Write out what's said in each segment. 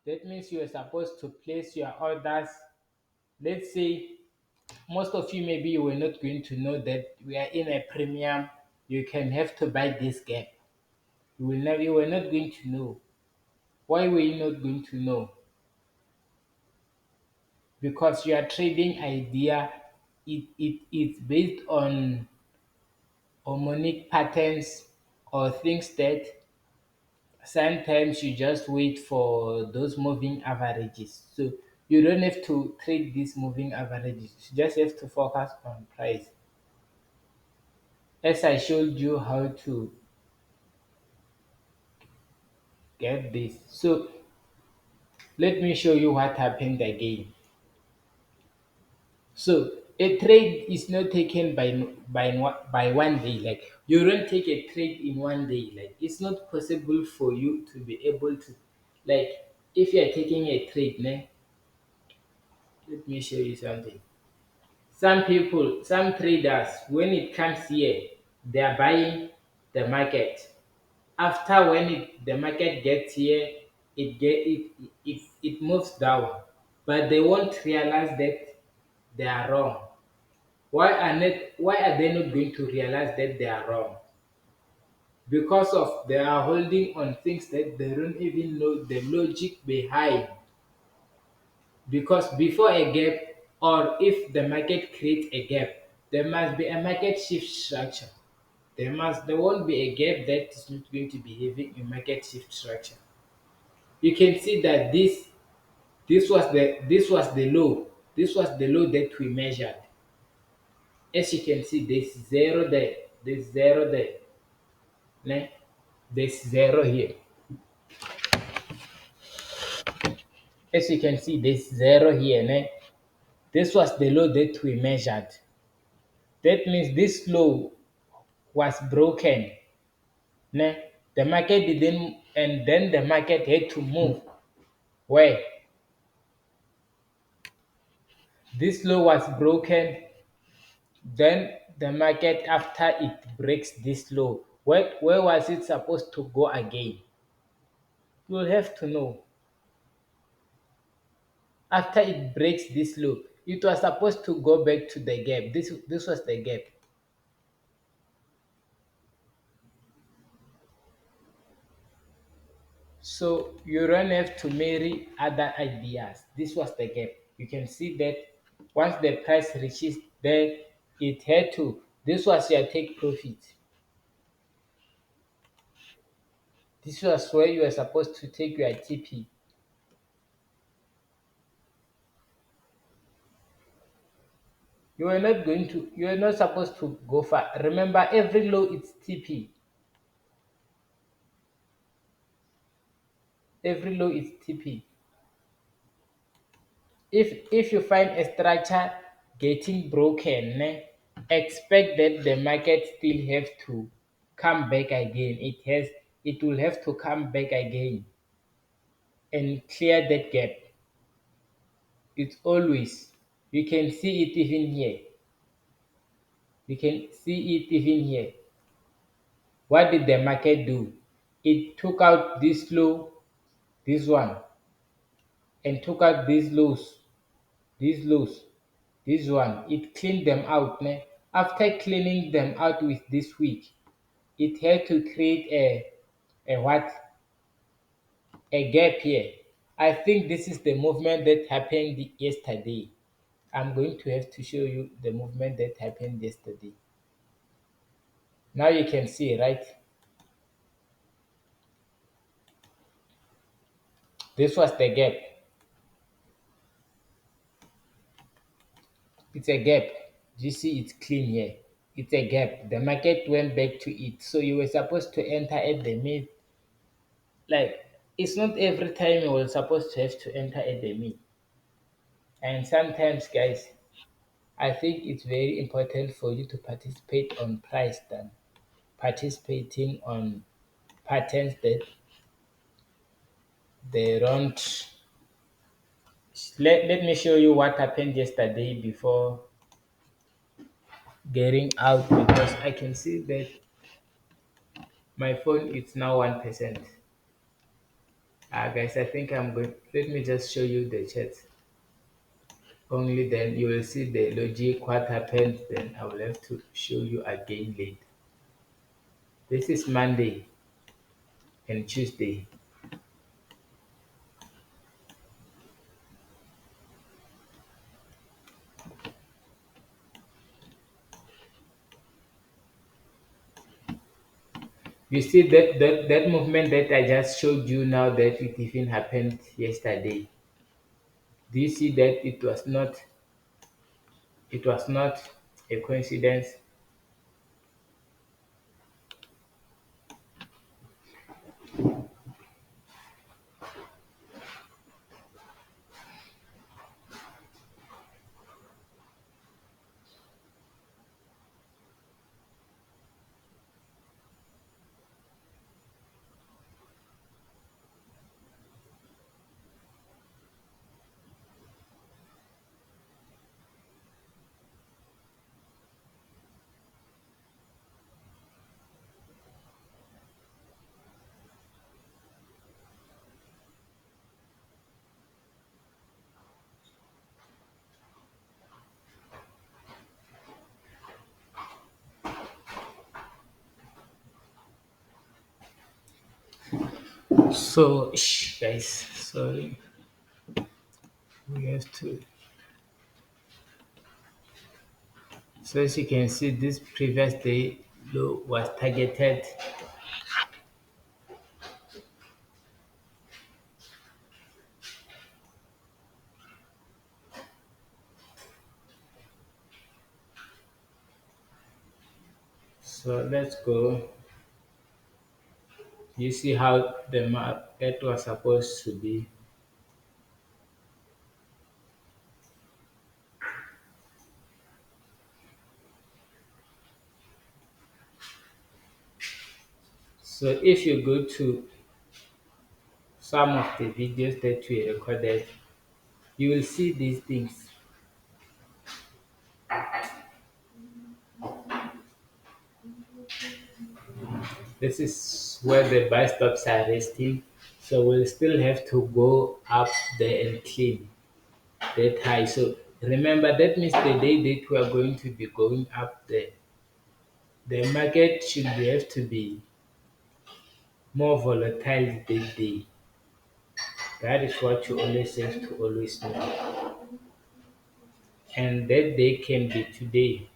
That means you are supposed to place your orders. Let's say most of you, maybe you were not going to know that we are in a premium. You can have to buy this gap. You were not going to know. Why were you not going to know? Because your trading idea, it's based on harmonic patterns or things that sometimes you just wait for those moving averages. So you don't have to trade these moving averages. You just have to focus on price. As I showed you how to get this. So let me show you what happened again. So a trade is not taken by one day. Like you don't take a trade in one day. Like it's not possible for you to be able to, like if you are taking a trade, ne, let me show you something. Some people, some traders, when it comes here, they are buying the market. After when the market gets here, it moves down, but they won't realize that they are wrong. Why are they not going to realize that they are wrong? Because of they are holding on things that they don't even know the logic behind. Because before a gap, or if the market creates a gap, there must be a market shift structure. There won't be a gap that is not going to be having a market shift structure. You can see that this was the low. This was the low that we measured. As you can see, there's zero there. There's zero there. Ne? There's zero here. As you can see, there's zero here. Ne? This was the low that we measured. That means this low was broken. Ne? The market didn't, and then the market had to move. Where this low was broken, then the market, after it breaks this low, where was it supposed to go again? You'll have to know. After it breaks this low, it was supposed to go back to the gap. This was the gap. So you don't have to marry other ideas. This was the gap. You can see that once the price reaches there, it had to. This was your take profit. This was where you were supposed to take your TP. You are not supposed to go far. Remember, every low it's TP. Every low is TP. If you find a structure getting broken, expect that the market still have to come back again. It will have to come back again and clear that gap. It's always, you can see it even here. You can see it even here. What did the market do? It took out this low, this one, and took out these lows, this one. It cleaned them out. After cleaning them out with this week, it had to create a what? A gap here. I think this is the movement that happened yesterday. I'm going to have to show you the movement that happened yesterday. Now you can see, right? This was the gap. It's a gap. You see it's clean here. It's a gap. The market went back to it. So you were supposed to enter at the mid. Like it's not every time you were supposed to have to enter at the mid. And sometimes, guys, I think it's very important for you to participate on price than participating on patterns that they don't. Let me show you what happened yesterday before getting out, because I can see that my phone is now 1%. Guys, I think I'm going. Let me just show you the chat. Only then you will see the logic what happened. Then I will have to show you again later. This is Monday and Tuesday. You see that movement that I just showed you now that it even happened yesterday. Do you see that it was not a coincidence? So guys, sorry, we have to. So as you can see, this previous day low was targeted. So let's go. You see how the market was supposed to be. So if you go to some of the videos that we recorded, you will see these things. This is where the buy stops are resting. So we'll still have to go up there and clean that high. So remember that means the day that we are going to be going up there, the market should have to be more volatile that day. That is what you always have to always know. And that day can be today.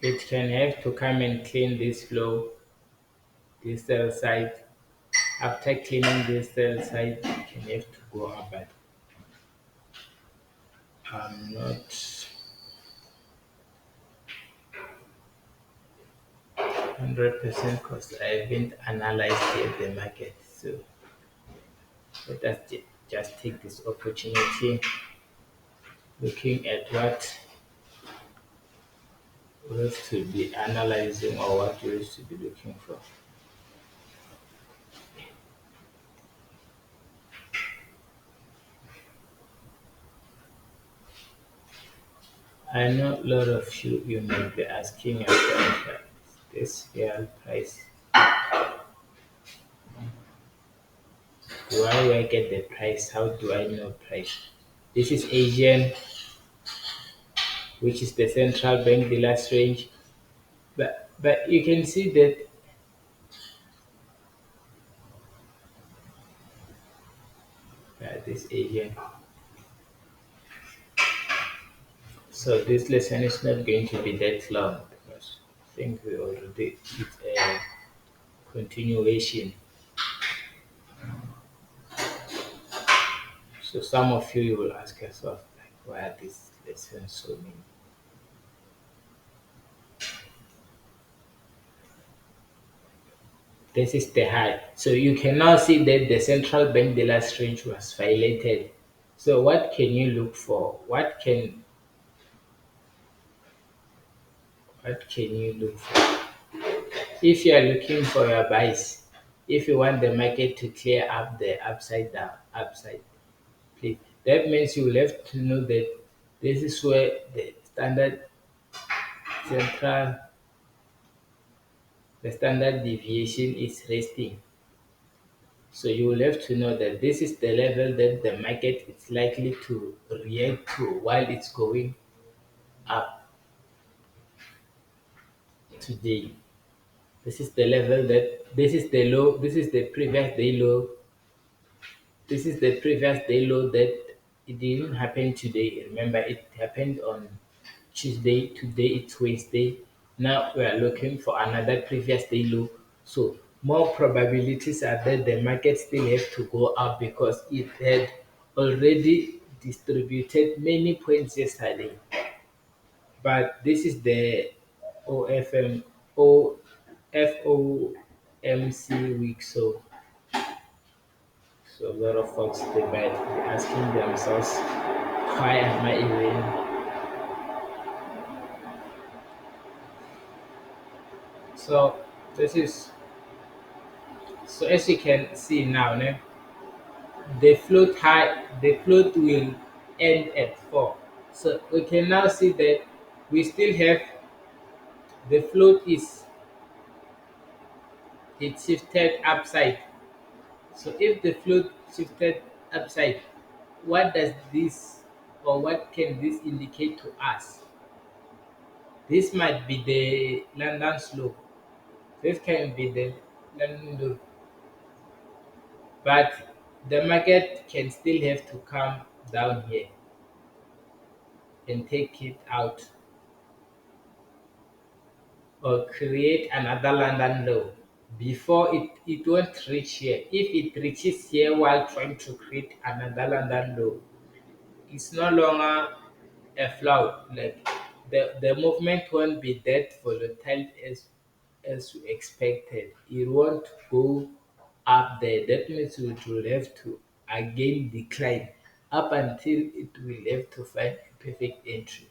It can have to come and clean this flow, this sell side. After cleaning this sell side, it can have to go up, but I'm not 100% because I haven't analyzed yet the market. So let us just take this opportunity looking at what we have to be analyzing or what we have to be looking for. I know a lot of you might be asking yourself, this real price, do I get the price? How do I know price? This is Asian, which is the central bank dealers range. But you can see that this Asian. So this lesson is not going to be that long because I think we already did a continuation. So some of you will ask yourself, like, why are these lessons so many? This is the high. So you can now see that the central bank dealers range was violated. So what can you look for? What can you look for? If you are looking for your buys, if you want the market to clear up the upside, please. That means you will have to know that this is where the standard. central, the standard deviation is resting. So you will have to know that this is the level that the market is likely to react to while it's going up today. This is the level that this is the low, this is the previous day low, this is the previous day low that it didn't happen today. Remember, it happened on Tuesday. Today it's Wednesday. Now we are looking for another previous day low. So more probabilities are that the market still has to go up because it had already distributed many points yesterday. But this is the OFM OFOMC week, so a lot of folks they might be asking themselves, why am I even? So this is so as you can see now, ne, the float will end at 4. So we can now see that we still have the float is it shifted upside. So if the float shifted upside, what does this or what can this indicate to us? This might be the London slope. This can be the London low, but the market can still have to come down here and take it out or create another London low before it won't reach here. If it reaches here while trying to create another London low, it's no longer a float. Like the movement won't be that volatile as we expected. It won't go up there. That means it will have to again decline up until it will have to find a perfect entry.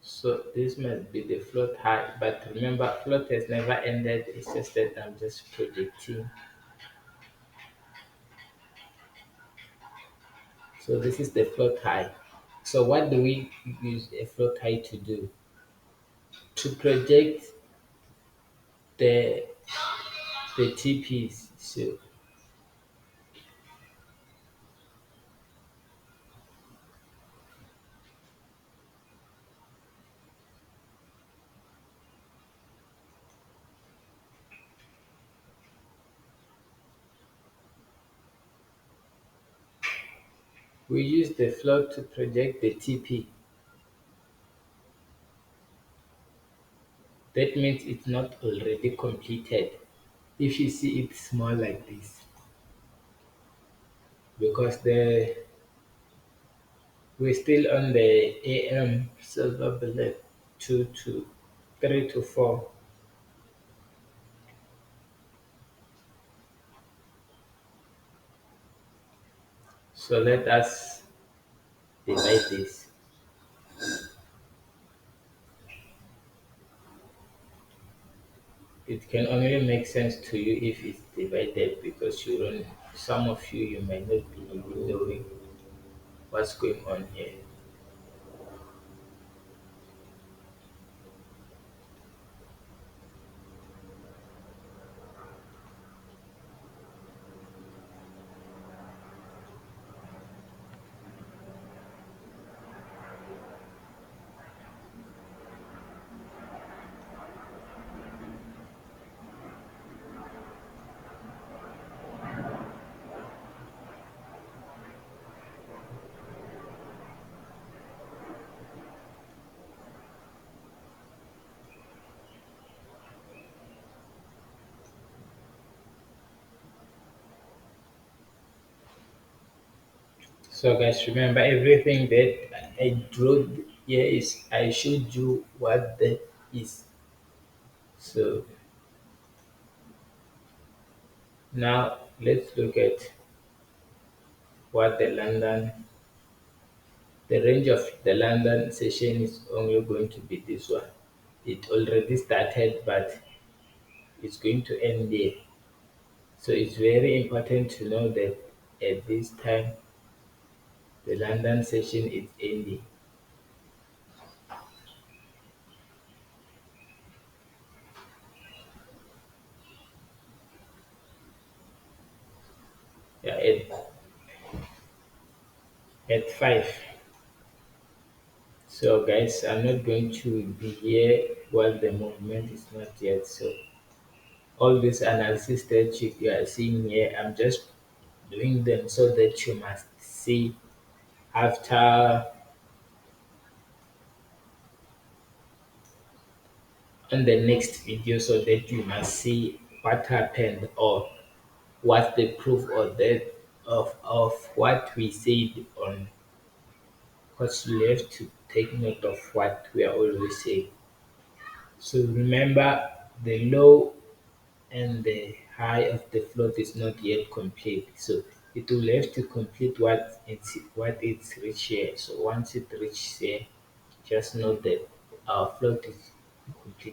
So this must be the float high, but remember float has never ended. It's just that I'm just predicting. So this is the float high. So what do we use a float high to do? To project the the TPs. So we use the float to project the TP. That means it's not already completed. If you see it small like this, because we're still on the AM silver bullet 2 to 3 to 4. So let us divide this. It can only make sense to you if it's divided because you don't. Some of you might not be even knowing what's going on here. So guys, remember everything that I drew here is I showed you what that is. So now let's look at what the range of the London session is only going to be this one. It already started, but it's going to end there. So it's very important to know that at this time the London session is ending. at 5. So guys, I'm not going to be here while the movement is not yet. So all this analysis that you are seeing here, I'm just doing them so that you must see after on the next video, so that you must see what happened or what's the proof or that of what we said on, because you have to take note of what we are always saying. So remember, the low and the high of the float is not yet complete. So it will have to complete what it's reached here. So once it reaches here, just know that our float is